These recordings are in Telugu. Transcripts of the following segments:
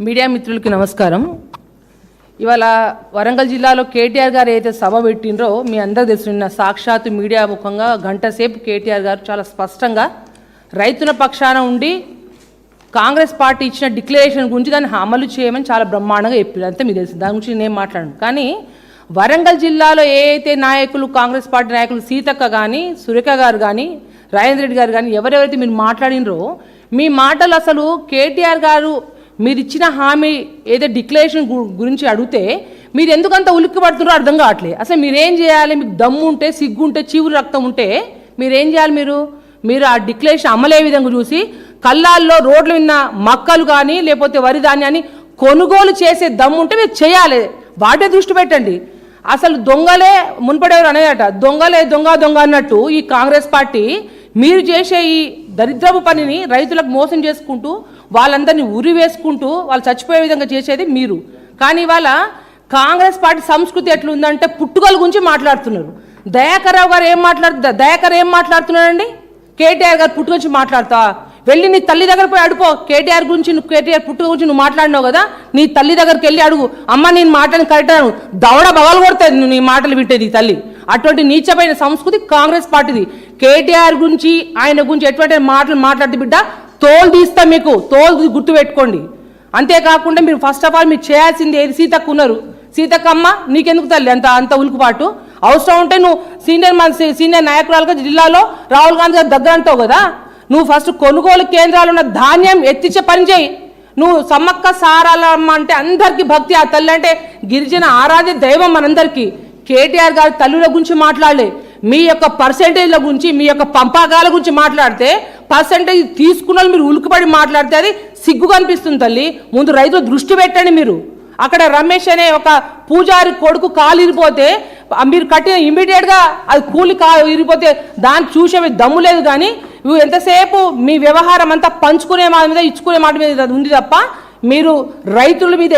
మీడియా మిత్రులకి నమస్కారం. ఇవాళ వరంగల్ జిల్లాలో కేటీఆర్ గారు ఏదైతే సభ పెట్టినరో మీ అందరూ తెలిసిన సాక్షాత్తు మీడియా ముఖంగా గంట సేపు కేటీఆర్ గారు చాలా స్పష్టంగా రైతుల పక్షాన ఉండి కాంగ్రెస్ పార్టీ ఇచ్చిన డిక్లరేషన్ గురించి దాన్ని అమలు చేయమని చాలా బ్రహ్మాండంగా చెప్పారు. అంతే మీకు తెలుసు, దాని గురించి నేను మాట్లాడను. కానీ వరంగల్ జిల్లాలో ఏ అయితే నాయకులు కాంగ్రెస్ పార్టీ నాయకులు సీతక్క కానీ సురేఖ గారు కానీ రాజేంద్ర రెడ్డి గారు కానీ ఎవరెవరైతే మీరు మాట్లాడినరో మీ మాటలు అసలు కేటీఆర్ గారు మీరు ఇచ్చిన హామీ ఏదో డిక్లరేషన్ గురించి అడిగితే మీరు ఎందుకంత ఉలిక్కి పడుతున్నారో అర్థం కావట్లేదు. అసలు మీరేం చేయాలి? మీకు దమ్ము ఉంటే, సిగ్గు ఉంటే, చీవురు రక్తం ఉంటే మీరేం చేయాలి? మీరు ఆ డిక్లరేషన్ అమలే విధంగా చూసి కళ్ళాల్లో రోడ్ల మీద మక్కలు కానీ లేకపోతే వరి ధాన్యాన్ని కొనుగోలు చేసే దమ్ము ఉంటే మీరు చేయాలి. వాటే దృష్టి పెట్టండి. అసలు దొంగలే మున్పడేవారు అనేదట, దొంగలే దొంగ దొంగ అన్నట్టు ఈ కాంగ్రెస్ పార్టీ మీరు చేసే ఈ దరిద్రపు పనిని రైతులకు మోసం చేసుకుంటూ వాళ్ళందరినీ ఉరి వేసుకుంటూ వాళ్ళు చచ్చిపోయే విధంగా చేసేది మీరు. కానీ ఇవాళ కాంగ్రెస్ పార్టీ సంస్కృతి ఎట్లుందంటే పుట్టుకల గురించి మాట్లాడుతున్నారు. దయాకర్ గారు ఏం మాట్లాడుతున్నారండి? కేటీఆర్ గారు పుట్టుక గురించి మాట్లాడతా వెళ్ళి నీ తల్లి దగ్గర పోయి అడుకో. కేటీఆర్ గురించి కేటీఆర్ పుట్టుక గురించి నువ్వు మాట్లాడినావు కదా, నీ తల్లి దగ్గరికి వెళ్ళి అడుగు. అమ్మ నేను మాటని కరెక్టాను దవడ బవలు కొడుతుంది నువ్వు నీ మాటలు వింటేది తల్లి. అటువంటి నీచమైన సంస్కృతి కాంగ్రెస్ పార్టీది. కేటీఆర్ గురించి ఆయన గురించి ఎటువంటి మాటలు మాట్లాడితే బిడ్డ తోలు తీస్తా, మీకు తోలు గుర్తుపెట్టుకోండి. అంతేకాకుండా మీరు ఫస్ట్ ఆఫ్ ఆల్ మీరు చేయాల్సింది ఏది? సీతక్క ఉన్నారు. సీతక్క అమ్మ నీకెందుకు తల్లి అంత ఉలుకుపాటు? అవసరం ఉంటే నువ్వు సీనియర్ నాయకురాలుగా జిల్లాలో రాహుల్ గాంధీ గారి దగ్గర అంటావు కదా, నువ్వు ఫస్ట్ కొనుగోలు కేంద్రాలు ఉన్న ధాన్యం ఎత్తిచ్చే పని చేయి. నువ్వు సమ్మక్క సారాలమ్మ అంటే అందరికీ భక్తి, ఆ తల్లి అంటే గిరిజన ఆరాధ్య దైవం మనందరికీ. కేటీఆర్ గారి తల్లుల గురించి మాట్లాడలే, మీ యొక్క పర్సెంటేజ్ల గురించి మీ యొక్క పంపకాల గురించి మాట్లాడితే పర్సెంటేజ్ తీసుకున్న మీరు ఉలికిపడి మాట్లాడితే అది సిగ్గుగా అనిపిస్తుంది తల్లి. ముందు రైతులు దృష్టి పెట్టండి. మీరు అక్కడ రమేష్ అనే ఒక పూజారి కొడుకు కాలు ఇరిపోతే మీరు కట్టిన ఇమీడియట్గా అది కూలి ఇరిపోతే దాన్ని చూసే దమ్ము లేదు. కానీ ఎంతసేపు మీ వ్యవహారం అంతా పంచుకునే మాట మీద ఇచ్చుకునే మాట మీద ఉంది తప్ప మీరు రైతుల మీద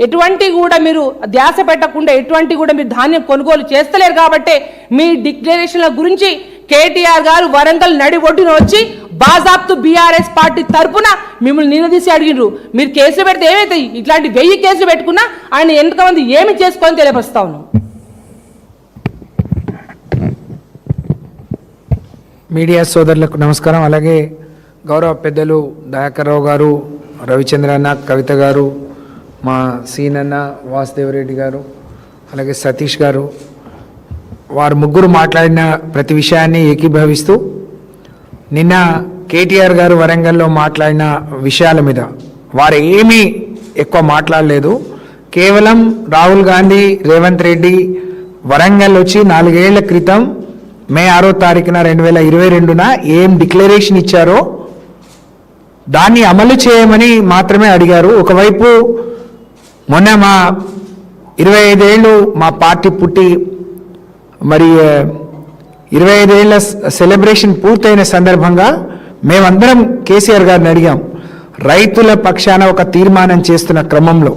ఎటువంటి కూడా మీరు ధ్యాస పెట్టకుండా ఎటువంటి కూడా మీరు ధాన్యం కొనుగోలు చేస్తలేరు. కాబట్టి మీ డిక్లరేషన్ల గురించి కేటీఆర్ గారు వరంగల్ నడి ఒడ్డున వచ్చి బాజాబ్తు బీఆర్ఎస్ పార్టీ తరఫున మిమ్మల్ని నిలదీసి అడిగినారు. మీరు కేసులు పెడితే ఏమైతాయి? ఇట్లాంటి 1000 కేసులు పెట్టుకున్నా ఆయన ఎంతమంది ఏమి చేసుకొని తెలియపరుస్తా ఉన్నాం. మీడియా సోదరులకు నమస్కారం. అలాగే గౌరవ పెద్దలు దయాకర్ రావు గారు, రవిచంద్ర అన్న, కవిత గారు, మా సీనన్న, వాసుదేవరెడ్డి గారు, అలాగే సతీష్ గారు, వారు ముగ్గురు మాట్లాడిన ప్రతి విషయాన్ని ఏకీభవిస్తూ నిన్న కేటీఆర్ గారు వరంగల్లో మాట్లాడిన విషయాల మీద వారు ఏమీ ఎక్కువ మాట్లాడలేదు. కేవలం రాహుల్ గాంధీ, రేవంత్ రెడ్డి వరంగల్ వచ్చి 4 ఏళ్ల క్రితం మే 6వ తారీఖున 2022న ఏం డిక్లరేషన్ ఇచ్చారో దాన్ని అమలు చేయమని మాత్రమే అడిగారు. ఒకవైపు మొన్న మా 25 ఏళ్ళు మా పార్టీ పుట్టి మరి 25 ఏళ్ల సెలబ్రేషన్ పూర్తయిన సందర్భంగా మేమందరం కేసీఆర్ గారిని అడిగాం. రైతుల పక్షాన ఒక తీర్మానం చేస్తున్న క్రమంలో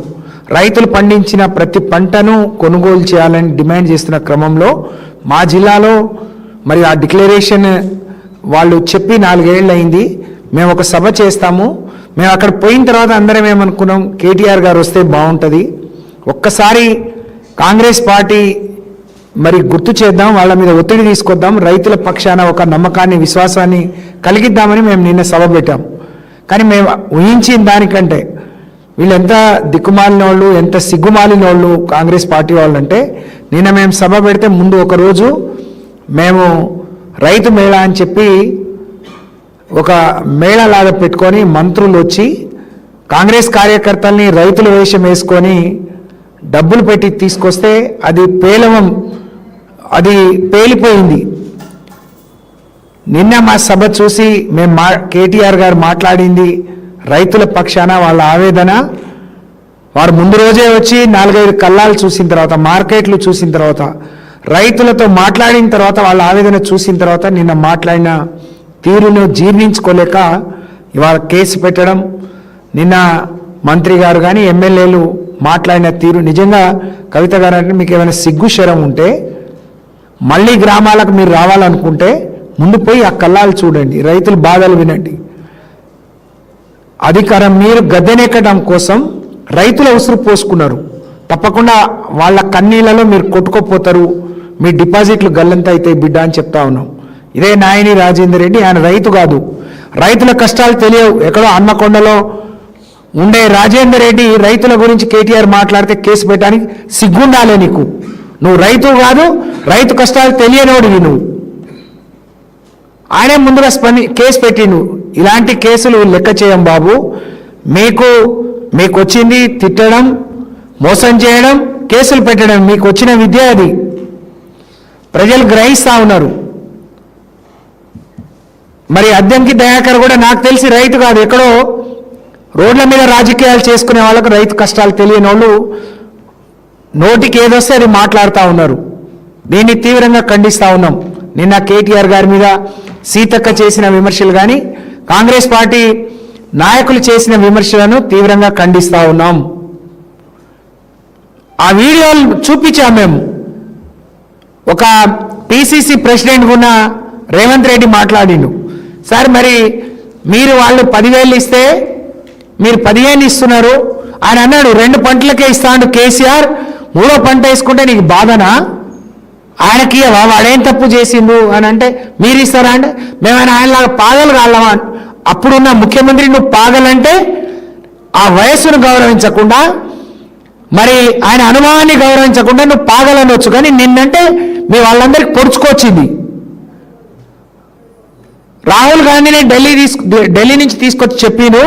రైతులు పండించిన ప్రతి పంటను కొనుగోలు చేయాలని డిమాండ్ చేస్తున్న క్రమంలో మా జిల్లాలో మరి ఆ డిక్లరేషన్ వాళ్ళు చెప్పి 4 ఏళ్ళు అయింది. మేము ఒక సభ చేస్తాము. మేము అక్కడ పోయిన తర్వాత అందరం ఏమనుకున్నాం, కేటీఆర్ గారు వస్తే బాగుంటుంది, ఒక్కసారి కాంగ్రెస్ పార్టీ మరి గుర్తు చేద్దాం, వాళ్ళ మీద ఒత్తిడి తీసుకొద్దాం, రైతుల పక్షాన ఒక నమ్మకాన్ని విశ్వాసాన్ని కలిగిద్దామని మేము నిన్న సభ పెట్టాం. కానీ మేము ఊహించిన దానికంటే వీళ్ళు ఎంత దిక్కుమాలిన వాళ్ళు, ఎంత సిగ్గుమాలిన వాళ్ళు కాంగ్రెస్ పార్టీ వాళ్ళు అంటే, నిన్న మేము సభ పెడితే ముందు ఒకరోజు మేము రైతు మేళా అని చెప్పి ఒక మేళలాగా పెట్టుకొని మంత్రులు వచ్చి కాంగ్రెస్ కార్యకర్తల్ని రైతుల వేషం వేసుకొని డబ్బులు పెట్టి తీసుకొస్తే అది పేలిపోయింది. నిన్న మా సభ చూసి మేము కేటీఆర్ గారు మాట్లాడింది రైతుల పక్షాన వాళ్ళ ఆవేదన. వారు ముందు రోజే వచ్చి 4-5 కళ్ళాలు చూసిన తర్వాత, మార్కెట్లు చూసిన తర్వాత, రైతులతో మాట్లాడిన తర్వాత, వాళ్ళ ఆవేదన చూసిన తర్వాత నిన్న మాట్లాడిన తీరును జీర్ణించుకోలేక ఇవాళ కేసు పెట్టడం, నిన్న మంత్రి గారు కానీ ఎమ్మెల్యేలు మాట్లాడిన తీరు నిజంగా కవిత గారు అంటే మీకు ఏమైనా సిగ్గు శరం ఉంటే మళ్ళీ గ్రామాలకు మీరు రావాలనుకుంటే ముందు పోయి ఆ కళ్ళాలు చూడండి, రైతుల బాధలు వినండి. అధికారం మీరు గద్దెనెక్కడం కోసం రైతుల ఉసురు పోసుకున్నారు. తప్పకుండా వాళ్ళ కన్నీళ్లలో మీరు కొట్టుకోపోతారు, మీ డిపాజిట్లు గల్లంత అవుతాయి బిడ్డ అని చెప్తా ఉన్నాం. ఇదే నాయని రాజేందర్ రెడ్డి, ఆయన రైతు కాదు, రైతుల కష్టాలు తెలియవు. ఎక్కడో హన్మకొండలో ఉండే రాజేందర్ రెడ్డి రైతుల గురించి కేటీఆర్ మాట్లాడితే కేసు పెట్టడానికి సిగ్గుండాలే నీకు. నువ్వు రైతు కాదు, రైతు కష్టాలు తెలియనోడివి నువ్వు. ఆయనే ముందుగా కేసు పెట్టిండు. ఇలాంటి కేసులు లెక్క చేయం బాబు. మీకు వచ్చింది తిట్టడం, మోసం చేయడం, కేసులు పెట్టడం, మీకు వచ్చిన విద్య అది. ప్రజలు గ్రహిస్తూ ఉన్నారు. మరి అద్దంకి దయాకర్ కూడా నాకు తెలిసి రైతు కాదు, ఎక్కడో రోడ్ల మీద రాజకీయాలు చేసుకునే వాళ్ళకు రైతు కష్టాలు తెలియని వాళ్ళు నోటికి ఏదొస్తే అది మాట్లాడుతూ ఉన్నారు. దీన్ని తీవ్రంగా ఖండిస్తూ ఉన్నాం. నిన్న కేటీఆర్ గారి మీద సీతక్క చేసిన విమర్శలు కానీ కాంగ్రెస్ పార్టీ నాయకులు చేసిన విమర్శలను తీవ్రంగా ఖండిస్తూ ఉన్నాం. ఆ వీడియోలు చూపించాం మేము. ఒక పిసిసి ప్రెసిడెంట్ ఉన్న రేవంత్ రెడ్డి మాట్లాడిండు, సార్ మరి మీరు వాళ్ళు 10,000 ఇస్తే మీరు 15 ఇస్తున్నారు. ఆయన అన్నాడు 2 పంటలకే ఇస్తాడు కేసీఆర్, 3వ పంట వేసుకుంటే నీకు బాధనా? ఆయనకి వాడేం తప్పు చేసిండు అని అంటే మీరు ఇస్తారా అంటే మేమైనా ఆయనలాగా పాగలు కాళ్ళమా? అప్పుడున్న ముఖ్యమంత్రి నువ్వు పాగలంటే ఆ వయస్సును గౌరవించకుండా, మరి ఆయన అనుభవాన్ని గౌరవించకుండా నువ్వు పాగలనొచ్చు, కానీ నిన్నంటే మీ వాళ్ళందరికీ పొడుచుకొచ్చింది. రాహుల్ గాంధీని ఢిల్లీ నుంచి తీసుకొచ్చి చెప్పిను,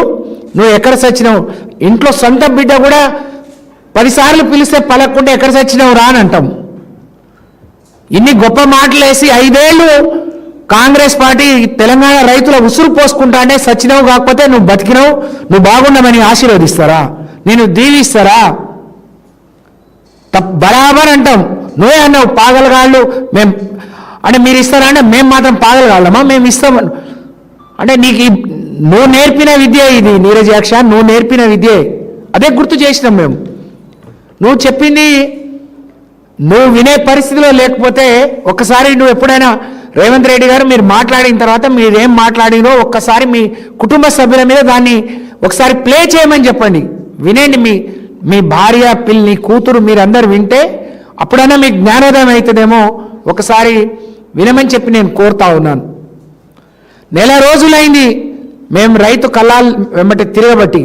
నువ్వు ఎక్కడ సచ్చినావు, ఇంట్లో సొంత బిడ్డ కూడా 10 సార్లు పిలిస్తే పలక్కుంటే ఎక్కడ సచ్చినావు రా అని అంటాం. ఇన్ని గొప్ప మాటలు వేసి 5 ఏళ్ళు కాంగ్రెస్ పార్టీ తెలంగాణ రైతుల ఉసురు పోసుకుంటా అంటే సచ్చినావు కాకపోతే నువ్వు బతికినావు, నువ్వు బాగున్నామని ఆశీర్వదిస్తారా, నేను దీవిస్తారా? బరాబర్ అంటాం. నువ్వే అన్నావు పాగలగాళ్ళు మేము అంటే మీరు ఇస్తారా అంటే మేము మాత్రం పాగలగాళ్ళమా, మేము ఇస్తాం అంటే నీకు నువ్వు నేర్పిన విద్య ఇది నీరజాక్ష, నువ్వు నేర్పిన విద్యే. అదే గుర్తు చేసినాం మేము. నువ్వు చెప్పింది నువ్వు వినే పరిస్థితిలో లేకపోతే ఒక్కసారి నువ్వు ఎప్పుడైనా రేవంత్ రెడ్డి గారు మీరు మాట్లాడిన తర్వాత మీరేం మాట్లాడినో ఒక్కసారి మీ కుటుంబ సభ్యుల మీద దాన్ని ఒకసారి ప్లే చేయమని చెప్పండి, వినండి. మీ భార్య పిల్లి కూతురు మీరందరూ వింటే అప్పుడైనా మీకు జ్ఞానోదయం అవుతుందేమో, ఒకసారి వినమని చెప్పి నేను కోరుతా ఉన్నాను. 1 నెల రోజులైంది మేము రైతు కళ్ళాలు వెంబటి తిరగబట్టి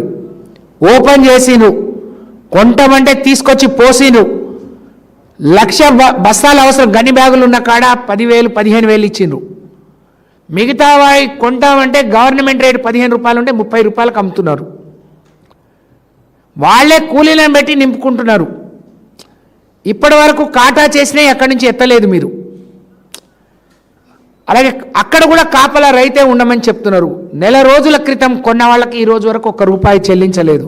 ఓపెన్ చేసిను, కొంటమంటే తీసుకొచ్చి పోసిను. 1,00,000 బస్తాలు అవసరం, గని బ్యాగులు ఉన్న కాడ 10,000 15,000 ఇచ్చిండ్రు. మిగతా వాయి కొంటామంటే గవర్నమెంట్ రేటు 15 రూపాయలు ఉంటే 30 రూపాయలకు అమ్ముతున్నారు. వాళ్ళే కూలీలను పెట్టి నింపుకుంటున్నారు. ఇప్పటి వరకు కాటా చేసినా ఎక్కడి నుంచి ఎత్తలేదు మీరు. అలాగే అక్కడ కూడా కాపలా రైతే ఉండమని చెప్తున్నారు. 1 నెల రోజుల క్రితం కొన్న వాళ్ళకి ఈ రోజు వరకు 1 రూపాయి చెల్లించలేదు.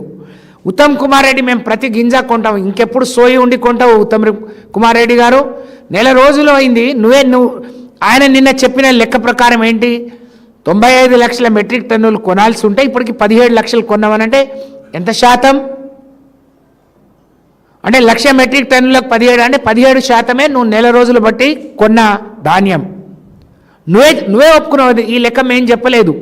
ఉత్తమ్ కుమార్ రెడ్డి మేము ప్రతి గింజ కొంటాం, ఇంకెప్పుడు సోయి ఉండి కొంటావు ఉత్తమ్ కుమార్ రెడ్డి గారు? 1 నెల రోజులు అయింది. ఆయన నిన్న చెప్పిన లెక్క ప్రకారం ఏంటి, 95 లక్షల మెట్రిక్ టన్నులు కొనాల్సి ఉంటే ఇప్పటికి 17 లక్షలు కొన్నామనంటే ఎంత శాతం? అంటే 1,00,000 మెట్రిక్ టన్నులకు 17 అంటే 17% నువ్వు 1 నెల రోజులు బట్టి కొన్న ధాన్యం. నువ్వే ఒప్పుకున్నావు, ఈ లెక్క మేము చెప్పలేదు.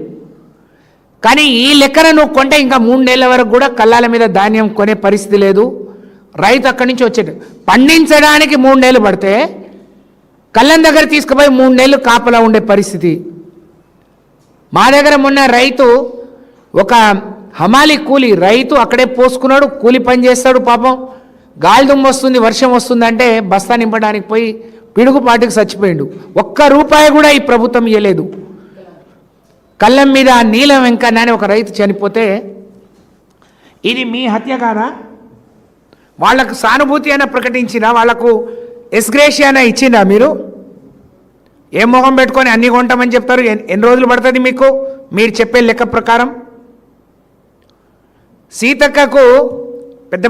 కానీ ఈ లెక్కన నువ్వు కొంటే ఇంకా 3 నెలల వరకు కూడా కళ్ళాల మీద ధాన్యం కొనే పరిస్థితి లేదు. రైతు అక్కడి నుంచి వచ్చేది పండించడానికి 3 నెలలు పడితే కళ్ళం దగ్గర తీసుకుపోయి 3 నెలలు కాపలా ఉండే పరిస్థితి. మా దగ్గర మొన్న రైతు ఒక హమాలి కూలి రైతు అక్కడే పోసుకున్నాడు, కూలి పని చేస్తాడు. పాపం గాలి దుమ్ము వస్తుంది, వర్షం వస్తుందంటే బస్తా నింపడానికి పోయి పిడుగుపాటికి చచ్చిపోయిండు. 1 రూపాయి కూడా ఈ ప్రభుత్వం ఇవ్వలేదు. కళ్ళం మీద నీలం వెంకన్న అని ఒక రైతు చనిపోతే ఇది మీ హత్య కాదా? వాళ్లకు సానుభూతి అయినా ప్రకటించినా, వాళ్లకు ఎస్గ్రేషియా అయినా ఇచ్చిందా మీరు? ఏ మొహం పెట్టుకొని అన్ని కొంటామని చెప్తారు? ఎన్ని రోజులు పడుతుంది మీకు మీరు చెప్పే లెక్క ప్రకారం? సీతక్కకు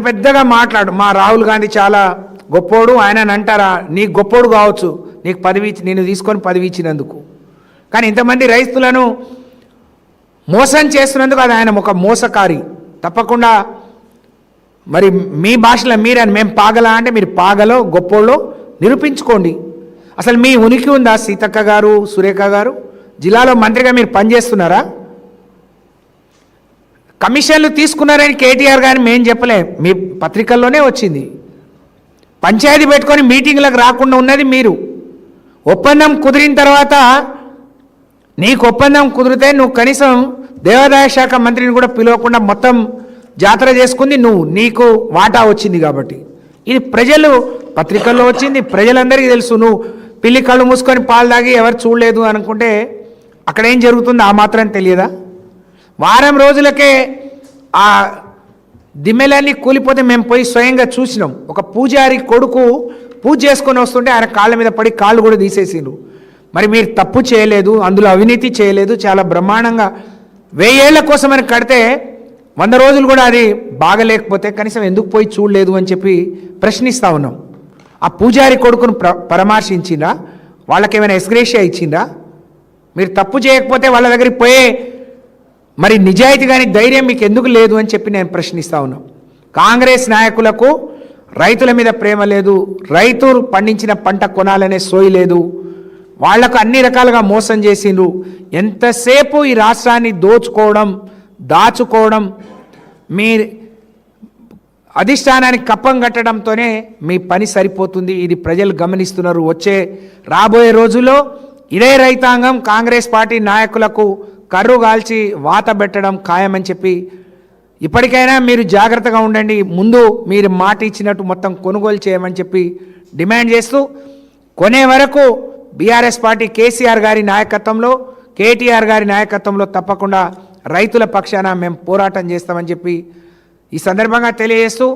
పెద్దగా మాట్లాడు, మా రాహుల్ గాంధీ చాలా గొప్పోడు ఆయన అంటారా? నీకు గొప్పోడు కావచ్చు, నీకు పదవి నేను తీసుకొని పదవి ఇచ్చినందుకు. కానీ ఇంతమంది రైతులను మోసం చేస్తున్నందుకు అది ఆయన ఒక మోసకారి. తప్పకుండా మరి మీ భాషలో మీరని మేము పాగలా అంటే మీరు పాగలో గొప్పోళ్ళో నిరూపించుకోండి. అసలు మీ ఉనికి ఉందా సీతక్క గారు, సురేఖ గారు? జిల్లాలో మంత్రిగా మీరు పనిచేస్తున్నారా? కమిషన్లు తీసుకున్నారని కేటీఆర్ గారిని మేము చెప్పలేం, మీ పత్రికల్లోనే వచ్చింది. పంచాయతీ పెట్టుకొని మీటింగ్లకు రాకుండా ఉన్నది మీరు. ఒప్పందం కుదిరిన తర్వాత నీకు ఒప్పందం కుదిరితే నువ్వు కనీసం దేవాదాయ శాఖ మంత్రిని కూడా పిలవకుండా మొత్తం జాతర చేసుకుంది నువ్వు, నీకు వాటా వచ్చింది కాబట్టి. ఇది ప్రజలు పత్రికల్లో వచ్చింది, ప్రజలందరికీ తెలుసు. నువ్వు పిల్లి కళ్ళు మూసుకొని పాలు తాగి ఎవరు చూడలేదు అనుకుంటే అక్కడ ఏం జరుగుతుందో ఆ మాత్రం తెలియదా? వారం రోజులకే ఆ దిమ్మెలన్నీ కూలిపోతే మేము పోయి స్వయంగా చూసినాం. ఒక పూజారి కొడుకు పూజ చేసుకొని వస్తుంటే ఆయన కాళ్ళ మీద పడి కాళ్ళు కూడా తీసేసిండ్రు. మరి మీరు తప్పు చేయలేదు, అందులో అవినీతి చేయలేదు, చాలా బ్రహ్మాండంగా 1000 ఏళ్ల కోసమని కడితే 100 రోజులు కూడా అది బాగలేకపోతే కనీసం ఎందుకు పోయి చూడలేదు అని చెప్పి ప్రశ్నిస్తూ ఉన్నాం. ఆ పూజారి కొడుకును పరామర్శించిందా? వాళ్ళకేమైనా ఎస్గ్రేషియా ఇచ్చిందా? మీరు తప్పు చేయకపోతే వాళ్ళ దగ్గరికి పోయే మరి నిజాయితీ కానీ ధైర్యం మీకు ఎందుకు లేదు అని చెప్పి నేను ప్రశ్నిస్తూ ఉన్నాను. కాంగ్రెస్ నాయకులకు రైతుల మీద ప్రేమ లేదు, రైతులు పండించిన పంట కొనాలనే సోయి లేదు, వాళ్లకు అన్ని రకాలుగా మోసం చేసిండ్రు. ఎంతసేపు ఈ రాష్ట్రాన్ని దోచుకోవడం, దాచుకోవడం, మీ అధిష్టానానికి కప్పం కట్టడంతోనే మీ పని సరిపోతుంది. ఇది ప్రజలు గమనిస్తున్నారు. రాబోయే రోజుల్లో ఇదే రైతాంగం కాంగ్రెస్ పార్టీ నాయకులకు కర్రు కాల్చి వాత పెట్టడం ఖాయమని చెప్పి ఇప్పటికైనా మీరు జాగ్రత్తగా ఉండండి. ముందు మీరు మాట ఇచ్చినట్టు మొత్తం కొనుగోలు చేయమని చెప్పి డిమాండ్ చేస్తూ, కొనే వరకు బీఆర్ఎస్ పార్టీ కేసీఆర్ గారి నాయకత్వంలో, కేటీఆర్ గారి నాయకత్వంలో తప్పకుండా రైతుల పక్షాన మేము పోరాటం చేస్తామని చెప్పి ఈ సందర్భంగా తెలియజేస్తూ,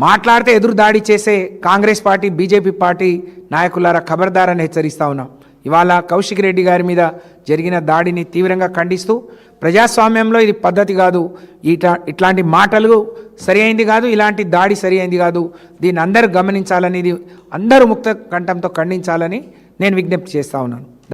మాట్లాడితే ఎదురు దాడి చేసే కాంగ్రెస్ పార్టీ, బీజేపీ పార్టీ నాయకులారా ఖబర్దారని హెచ్చరిస్తూ ఉన్నాం. ఇవాళ కౌశిక్ రెడ్డి గారి మీద జరిగిన దాడిని తీవ్రంగా ఖండిస్తూ, ప్రజాస్వామ్యంలో ఇది పద్ధతి కాదు, ఇట్లాంటి మాటలు సరి అయింది కాదు, ఇలాంటి దాడి సరి అయింది కాదు, దీన్ని అందరూ గమనించాలని, ఇది అందరూ ముక్త కంఠంతో ఖండించాలని నేను విజ్ఞప్తి చేస్తూ ఉన్నాను.